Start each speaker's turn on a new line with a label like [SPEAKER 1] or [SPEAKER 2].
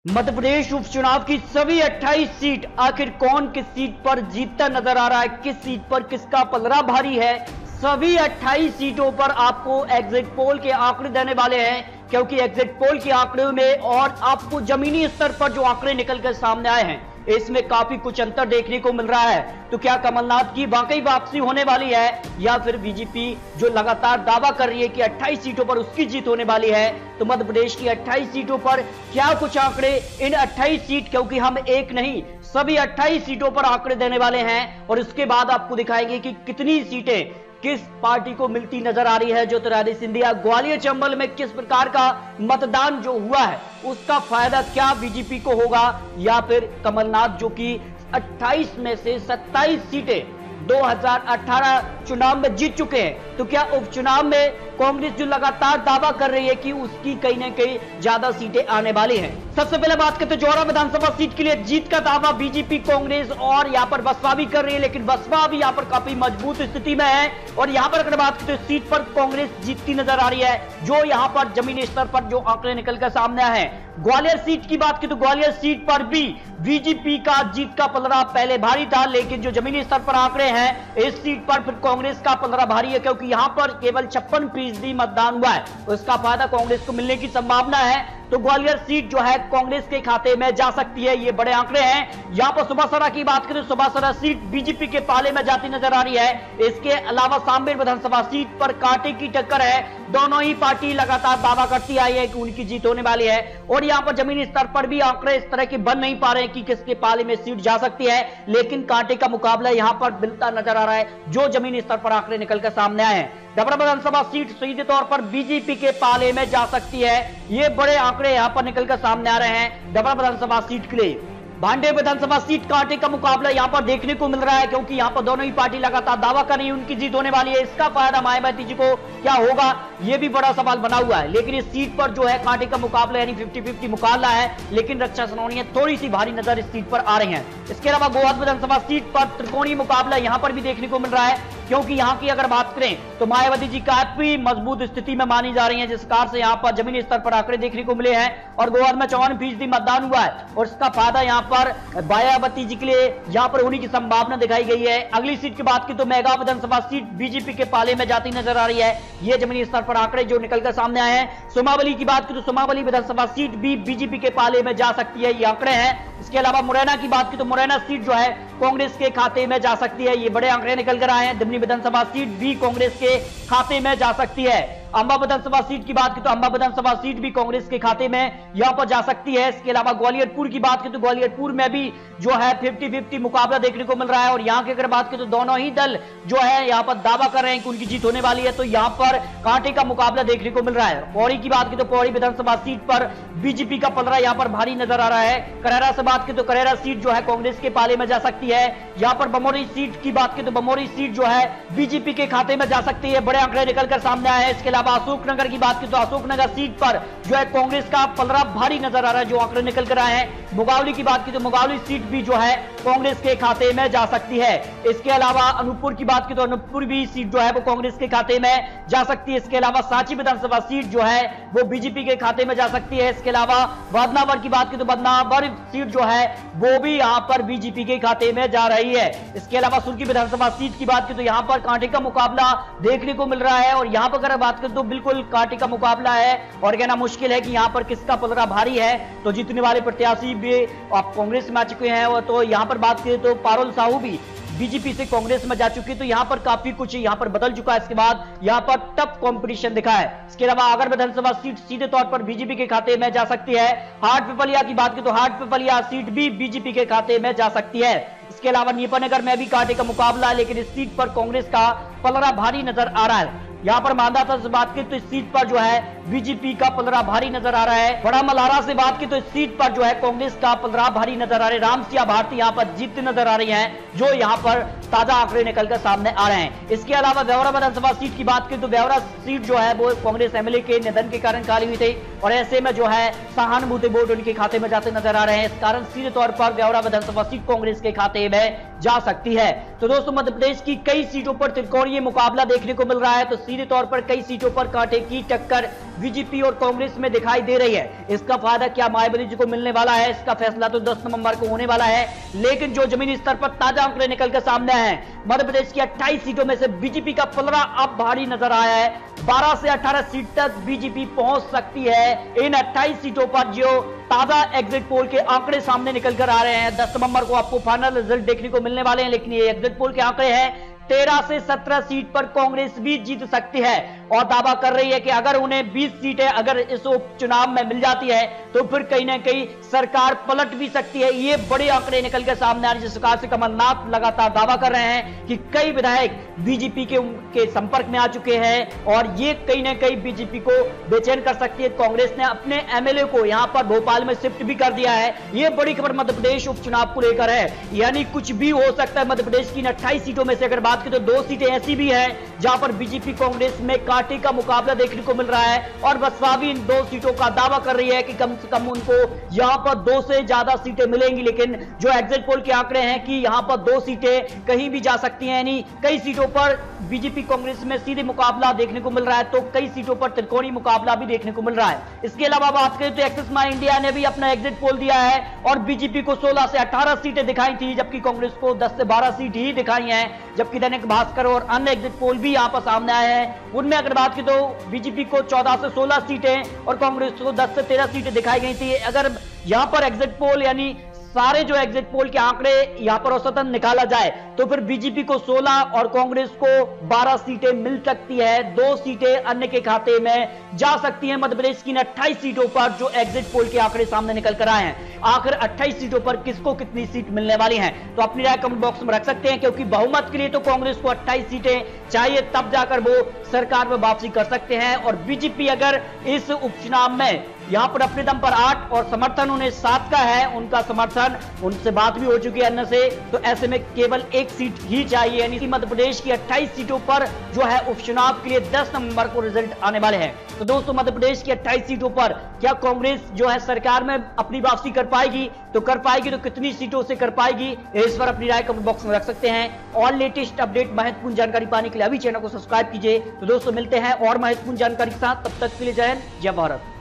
[SPEAKER 1] मध्य प्रदेश उपचुनाव की सभी 28 सीट, आखिर कौन किस सीट पर जीतता नजर आ रहा है, किस सीट पर किसका पलड़ा भारी है। सभी 28 सीटों पर आपको एग्जिट पोल के आंकड़े देने वाले हैं, क्योंकि एग्जिट पोल के आंकड़ों में और आपको जमीनी स्तर पर जो आंकड़े निकलकर सामने आए हैं इसमें काफी कुछ अंतर देखने को मिल रहा है। तो क्या कमलनाथ की वाकई वापसी होने वाली है, या फिर बीजेपी जो लगातार दावा कर रही है कि 28 सीटों पर उसकी जीत होने वाली है। तो मध्य प्रदेश की 28 सीटों पर क्या कुछ आंकड़े, इन 28 सीट, क्योंकि हम एक नहीं सभी 28 सीटों पर आंकड़े देने वाले हैं, और उसके बाद आपको दिखाएंगे कि कितनी सीटें किस पार्टी को मिलती नजर आ रही है। ज्योतिरादित्य सिंधिया ग्वालियर चंबल में किस प्रकार का मतदान जो हुआ है उसका फायदा क्या बीजेपी को होगा, या फिर कमलनाथ जो कि 28 में से 27 सीटें 2018 चुनाव में जीत चुके हैं, तो क्या उपचुनाव में कांग्रेस जो लगातार दावा कर रही है कि उसकी कहीं ना कहीं ज्यादा सीटें आने वाली हैं। सबसे पहले बात करते हैं जौरा विधानसभा सीट के लिए जीत का दावा बीजेपी, कांग्रेस और यहां पर बसपा भी कर रही है, लेकिन बसपा भी यहां पर काफी मजबूत स्थिति में है। और यहां पर अगर बात करते हैं सीट पर कांग्रेस जीतती नजर आ रही है, जो यहां पर जमीनी स्तर पर जो आंकड़े निकलकर सामने आए हैं। ग्वालियर सीट की बात की तो ग्वालियर सीट पर भी बीजेपी का जीत का पलड़ा पहले भारी था, लेकिन जो जमीनी स्तर पर आंकड़े हैं इस सीट पर फिर कांग्रेस का पलड़ा भारी है, क्योंकि यहां पर केवल 56% मतदान हुआ है, उसका फायदा कांग्रेस को मिलने की संभावना है। तो ग्वालियर सीट जो है कांग्रेस के खाते में जा सकती है, ये बड़े आंकड़े हैं। यहां पर सुबासरा की बात करें, सुबासरा सीट बीजेपी के पाले में जाती नजर आ रही है। इसके अलावा सांबेर विधानसभा सीट पर कांटे की टक्कर है, दोनों ही पार्टी लगातार दावा करती आई है कि उनकी जीत होने वाली है। और यहां पर जमीनी स्तर पर भी आंकड़े इस तरह के बन नहीं पा रहे हैं कि किसके पाले में सीट जा सकती है, लेकिन कांटे का मुकाबला यहां पर मिलता नजर आ रहा है, जो जमीनी स्तर पर आंकड़े निकलकर सामने आए हैं। डबरा विधानसभा सीट सीधे तौर पर बीजेपी के पाले में जा सकती है, ये बड़े आंकड़े यहां पर निकलकर सामने आ रहे हैं डबरा विधानसभा सीट के लिए। भांडे विधानसभा सीट कांटे का मुकाबला यहां पर देखने को मिल रहा है, क्योंकि यहां पर दोनों ही पार्टी लगातार दावा कर रही है उनकी जीत होने वाली है। इसका फायदा मायावती जी को क्या होगा, यह भी बड़ा सवाल बना हुआ है। लेकिन इस सीट पर जो है कांटे का मुकाबला यानी 50-50 मुकाबला है, लेकिन रक्षा सुनौनियां थोड़ी सी भारी नजर इस सीट पर आ रही है। इसके अलावा गोहद विधानसभा सीट पर त्रिकोणीय मुकाबला यहां पर भी देखने को मिल रहा है, क्योंकि यहां की अगर बात करें तो मायावती जी काफी मजबूत स्थिति में मानी जा रही है, जिस कार से यहां पर जमीनी स्तर पर आंकड़े देखने को मिले हैं। और गोहद में 54% मतदान हुआ है, और इसका फायदा यहां पर मायावती जी के लिए यहां पर होने की संभावना दिखाई गई है। अगली सीट की बात की तो मेगा विधानसभा सीट बीजेपी के पाले में जाती नजर आ रही है, यह जमीनी स्तर पर आंकड़े जो निकलकर सामने आए हैं। सोमावली की बात की तो सोमावली विधानसभा सीट भी बीजेपी के पाले में जा सकती है, ये आंकड़े हैं। इसके अलावा मुरैना की बात की तो मुरैना सीट जो है कांग्रेस के खाते में जा सकती है, ये बड़े आंकड़े निकल कर आए हैं। दिमनी विधानसभा सीट भी कांग्रेस के खाते में जा सकती है। अंबा विधानसभा सीट की बात की तो अंबा विधानसभा सीट भी कांग्रेस के खाते में यहां पर जा सकती है। इसके अलावा ग्वालियरपुर की बात की तो ग्वालियरपुर में भी जो है 50-50 मुकाबला देखने को मिल रहा है, और यहां की अगर बात की तो दोनों ही दल जो है यहां पर दावा कर रहे हैं कि उनकी जीत होने वाली है, तो यहां पर कांटे का मुकाबला देखने को मिल रहा है। पौड़ी की बात की तो पौड़ी विधानसभा सीट पर बीजेपी का पलड़ा यहां पर भारी नजर आ रहा है। करेरा से बात की तो करेरा सीट जो है कांग्रेस के पाले में जा सकती है। यहां पर बमोरी सीट की बात की तो बमोरी सीट जो है बीजेपी के खाते में जा सकती है, बड़े आंकड़े निकलकर सामने आए हैं। इसके अलावा अशोकनगर की बात की तो अशोकनगर सीट पर जो है कांग्रेस का पलड़ा भारी नजर आ रहा है, जो आंकड़े निकल कर आए हैं। मुगावली की बात की तो मुगावली सीट भी जो है कांग्रेस के खाते में जा सकती है। इसके अलावा अनूपपुर की बात की तो अनूपपुर भी सीट जो है वो कांग्रेस के खाते में जा सकती है। इसके अलावा सांची विधानसभा सीट जो है वो बीजेपी के खाते में जा सकती है। इसके अलावा बदनावर की बात की तो बदनावर सीट जो है वो भी यहां पर बीजेपी के खाते में जा रही है। इसके अलावा सुर्खी विधानसभा सीट की बात की तो यहां पर कांटे का मुकाबला देखने को मिल रहा है, और यहां पर अगर बात करें तो बिल्कुल कांटे का मुकाबला है, और कहना मुश्किल है कि यहां पर किसका पलड़ा भारी है। तो जीतने वाले प्रत्याशी भी आप कांग्रेस में आ चुके हैं, तो यहां पर बात करें तो पारुल साहू भी बीजेपी से कांग्रेस में जा चुकी है, तो यहां पर काफी कुछ यहां पर बदल चुका है। इसके बाद यहां पर टफ कंपटीशन दिखा है। इसके अलावा अगर विधानसभा सीट सीधे तौर पर बीजेपी के खाते में जा सकती है। हाट पिपलिया की बात की तो हाट पिपलिया सीट भी बीजेपी के खाते में जा सकती है। इसके अलावा नीपानगर में भी कांटे का मुकाबला है, लेकिन इस सीट पर कांग्रेस का पलड़ा भारी नजर आ रहा है। यहां पर मांधाता से बात की तो इस सीट पर जो है बीजेपी का पलड़ा भारी नजर आ रहा है। बड़ा मल्हारा से बात की तो इस सीट पर जो है कांग्रेस का पलड़ा भारी नजर आ रहा है। रामसिया भारती यहां पर जीतती नजर आ रही हैं, जो यहां पर ताजा आंकड़े निकलकर सामने आ रहे हैं। इसके अलावा ब्यौरा विधानसभा सीट की बात की तो ब्यौरा सीट जो है वो कांग्रेस एमएलए के निधन के कारण खाली हुई थी, और ऐसे में जो है सहानुभूति वोट उनके खाते में जाते नजर आ रहे हैं। इस कारण सीधे तौर पर ब्यौरा विधानसभा सीट कांग्रेस के खाते में जा सकती है। तो दोस्तों मध्य प्रदेश की कई सीटों पर त्रिकोणीय मुकाबला देखने को मिल रहा है, तो सीधे तौर पर कई सीटों पर कांटे की टक्कर बीजेपी और कांग्रेस में दिखाई दे रही है। इसका फायदा क्या मायावती जी को मिलने वाला है, इसका फैसला तो 10 नवंबर को होने वाला है। लेकिन जो जमीनी स्तर पर ताजा आंकड़े निकल कर सामने आए हैं, मध्य प्रदेश की 28 सीटों में से बीजेपी का पलड़ा अब भारी नजर आया है। 12 से 18 सीट तक बीजेपी पहुंच सकती है। इन 28 सीटों पर जो ताजा एग्जिट पोल के आंकड़े सामने निकल कर आ रहे हैं, 10 नवंबर को आपको फाइनल रिजल्ट देखने को मिलने वाले हैं। लेकिन ये एग्जिट पोल के आंकड़े हैं 13 से 17 सीट पर कांग्रेस भी जीत सकती है और दावा कर रही है कि अगर उन्हें 20 सीटें अगर इस उपचुनाव में मिल जाती है तो फिर कहीं ना कहीं सरकार पलट भी सकती है। ये बड़े आंकड़े निकल कर सामने आ रहे हैं, जिस प्रकार से कमलनाथ लगातार दावा कर रहे हैं कि कई विधायक बीजेपी के संपर्क में आ चुके हैं और ये कहीं ना कहीं बीजेपी को बेचैन कर सकती है। कांग्रेस ने अपने एमएलए को यहां पर भोपाल में शिफ्ट भी कर दिया है। ये बड़ी खबर मध्य प्रदेश उपचुनाव को लेकर है, यानी कुछ भी हो सकता है। मध्य प्रदेश की 28 सीटों में से अगर बात की तो 2 सीटें ऐसी भी हैं जहां पर बीजेपी कांग्रेस में कांटे का मुकाबला देखने को मिल रहा है और बसपा भी इन 2 सीटों का दावा कर रही है कि कम से कम उनको यहां पर 2 से ज्यादा सीटें मिलेंगी। लेकिन जो एग्जिट पोल के आंकड़े हैं कि यहां पर 2 सीटें कहीं भी जा सकती हैं, यानी कई सीटों पर बीजेपी कांग्रेस में सीधे मुकाबला देखने को मिल रहा है तो कई सीटों पर त्रिकोणीय मुकाबला भी देखने को मिल रहा है। इसके अलावा बात करें तो एक्सिस माई इंडिया ने भी अपना एग्जिट पोल दिया है और बीजेपी को 16 से 18 सीटें दिखाई थी, जबकि कांग्रेस को 10 से 12 सीट ही दिखाई हैं। जबकि दैनिक भास्कर और अन्य एग्जिट पोल भी यहां पर सामने आए हैं, उनमें अगर बात की तो बीजेपी को 14 से 16 सीटें और कांग्रेस को 10 से 13 सीटें दिखाई गई थी। अगर यहां पर एग्जिट पोल यानी सारे जो एग्जिट पोल के आंकड़े यहां पर औसतन निकाला जाए तो फिर बीजेपी को 16 और कांग्रेस को 12 सीटें मिल सकती है। 2 सीटें अन्य के खाते में जा सकती हैं। मध्य प्रदेश की 28 सीटों पर जो एग्जिट पोल के आंकड़े सामने निकल कर आए हैं, आखिर 28 सीटों पर किसको कितनी सीट मिलने वाली हैं, तो अपनी राय कमेंट बॉक्स में रख सकते हैं, क्योंकि बहुमत के लिए तो कांग्रेस को 28 सीटें चाहिए, तब जाकर वो सरकार में वापसी कर सकते हैं। और बीजेपी अगर इस उपचुनाव में यहां पर अपने दम पर 8 और समर्थन उन्हें 7 का है, उनका समर्थन उनसे बात भी हो चुकी है अन्य से, तो ऐसे में केवल 1 सीट ही चाहिए। यानी कि मध्य प्रदेश की 28 सीटों पर जो है उपचुनाव के लिए 10 नवंबर को रिजल्ट आने वाले हैं। तो दोस्तों, मध्य प्रदेश की 28 सीटों पर क्या कांग्रेस जो है सरकार में अपनी वापसी कर पाएगी, तो कर पाएगी तो कितनी सीटों से कर पाएगी, इस पर अपनी राय कमेंट बॉक्स में रख सकते हैं। और लेटेस्ट अपडेट महत्वपूर्ण जानकारी पाने के लिए अभी चैनल को सब्सक्राइब कीजिए। तो दोस्तों, मिलते हैं और महत्वपूर्ण जानकारी के साथ, तब तक के लिए जय हिंद, जय भारत।